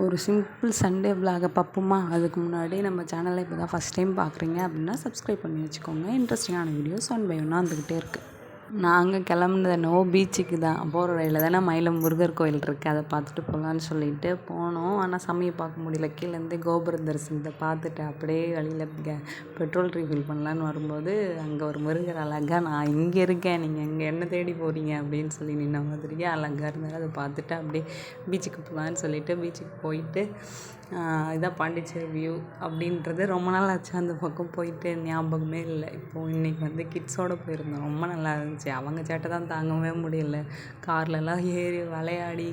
ஒரு simple Sunday விலாகை பார்ப்போமா? அதுக்கு முன்னாடி நம்ம சேனலை இப்போ தான் ஃபஸ்ட் டைம் பார்க்குறீங்க அப்படின்னா சப்ஸ்கிரைப் பண்ணி வச்சுக்கோங்க. இன்ட்ரெஸ்டிங்கான வீடியோஸ் ஒன் பை ஒன்னாக வந்துக்கிட்டே இருக்குது. நாங்கள் கிளம்புனது பீச்சுக்கு தான். போகிற வழியில் தானே மயிலம் முருகர் கோயில் இருக்குது, அதை பார்த்துட்டு போகலான்னு சொல்லிட்டு போனோம். ஆனால் சாமியை பார்க்க முடியல. கீழேருந்து கோபுர தரிசனத்தை பார்த்துட்டு அப்படியே வழியில் பெட்ரோல் ரீஃபில் பண்ணலான்னு வரும்போது அங்கே ஒரு முருகர் அழகாக, நான் இங்கே இருக்கேன், நீங்கள் இங்கே என்ன தேடி போகிறீங்க அப்படின்னு சொல்லி நின்ன மாதிரியே அழகாக இருந்தார். அதை பார்த்துட்டு அப்படியே பீச்சுக்கு போகலான்னு சொல்லிட்டு பீச்சுக்கு போயிட்டு இதான் பாண்டிச்சேரி வியூ அப்படின்றது ரொம்ப நாள் ஆச்சு. அந்த பக்கம் போயிட்டு ஞாபகமே இல்லை. இப்போது இன்றைக்கி கிட்ஸோடு போயிருந்தோம். ரொம்ப நல்லா இருந்துச்சு. அவங்க சேட்டை தான் தாங்கவே முடியல. கார்லலாம் ஏறி விளையாடி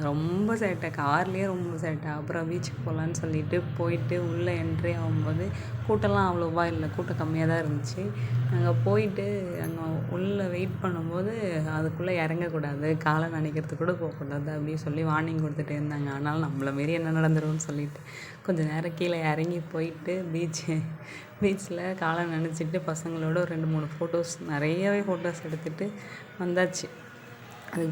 ரொம்ப சேட்டை, கார்லேயே ரொம்ப சேட்டை. அப்புறம் பீச்சுக்கு போகலான்னு சொல்லிட்டு போயிட்டு உள்ளே என்ட்ரி ஆகும்போது கூட்டம்லாம் அவ்வளோவா இல்லை, கூட்டம் கம்மியாக தான் இருந்துச்சு. அங்கே போயிட்டு அங்கே உள்ளே வெயிட் பண்ணும்போது அதுக்குள்ளே இறங்கக்கூடாது, காலை நனைக்கிறதுக்கு கூட போகக்கூடாது அப்படின்னு சொல்லி வார்னிங் கொடுத்துட்டே இருந்தாங்க. ஆனாலும் நம்மளை மாரி என்ன நடந்துரும்னு சொல்லிட்டு கொஞ்சம் நேரம் கீழே இறங்கி போயிட்டு பீச்சில் காலை நனைச்சிட்டு பசங்களோட ஒரு 2-3 ஃபோட்டோஸ், நிறையவே ஃபோட்டோஸ் எடுத்துகிட்டு வந்தாச்சு. அது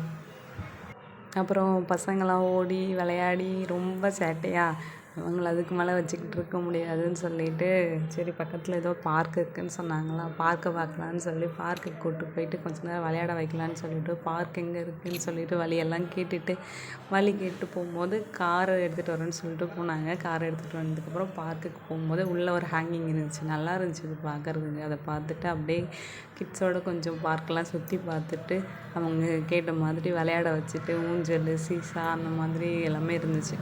அப்புறம் பசங்களாம் ஓடி விளையாடி ரொம்ப சேட்டையாக அவங்கள அதுக்கு மேலே வச்சுக்கிட்டு இருக்க முடியாதுன்னு சொல்லிட்டு சரி பக்கத்தில் ஏதோ பார்க் இருக்குதுன்னு சொன்னாங்களா, பார்க்கை பார்க்கலான்னு சொல்லி பார்க்குக்கு கூப்பிட்டு போயிட்டு கொஞ்ச நேரம் விளையாட வைக்கலான்னு சொல்லிட்டு பார்க் எங்கே இருக்குதுன்னு சொல்லிட்டு வழியெல்லாம் கேட்டுட்டு வழி கேட்டு போகும்போது காரை எடுத்துகிட்டு வரேன்னு சொல்லிட்டு போனாங்க. காரை எடுத்துகிட்டு வந்ததுக்கப்புறம் பார்க்குக்கு போகும்போது உள்ளே ஒரு ஹேங்கிங் இருந்துச்சு, நல்லா இருந்துச்சு இது பார்க்குறதுக்கு. அதை பார்த்துட்டு அப்படியே கிட்ஸோட கொஞ்சம் பார்க்கெலாம் சுற்றி பார்த்துட்டு அவங்க கேட்ட மாதிரி விளையாட வச்சுட்டு ஊஞ்சல், சீசா அந்த மாதிரி எல்லாமே இருந்துச்சு.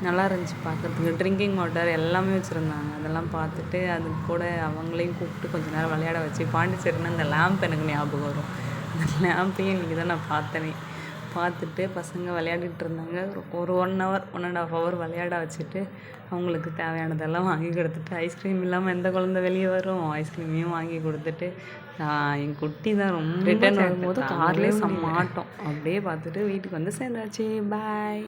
நல்லா இருந்துச்சு பார்க்குறதுக்கு. ட்ரிங்கிங் வாட்டர் எல்லாமே வச்சுருந்தாங்க. அதெல்லாம் பார்த்துட்டு அது கூட அவங்களையும் கூப்பிட்டு கொஞ்சம் நேரம் விளையாட வச்சு பாண்டிச்சேரினா அந்த லேம்ப் எனக்கு ஞாபகம் வரும். அந்த லேம்பையும் இன்றைக்கி தான் நான் பார்த்தேனே. பார்த்துட்டு பசங்க விளையாடிட்டு இருந்தாங்க. ஒரு 1 ஹவர் 1.5 ஹவர் விளையாட வச்சுட்டு அவங்களுக்கு தேவையானதெல்லாம் வாங்கி கொடுத்துட்டு, ஐஸ்கிரீம் இல்லாமல் எந்த குழந்தை வெளியே வரும், ஐஸ்கிரீமையும் வாங்கி கொடுத்துட்டு என் குட்டி தான் ரொம்ப ரிட்டர்ன் வரும்போது கார்லேயே செம்ம ஆட்டம். அப்படியே பார்த்துட்டு வீட்டுக்கு வந்து சேர்ந்தாச்சு. பாய்.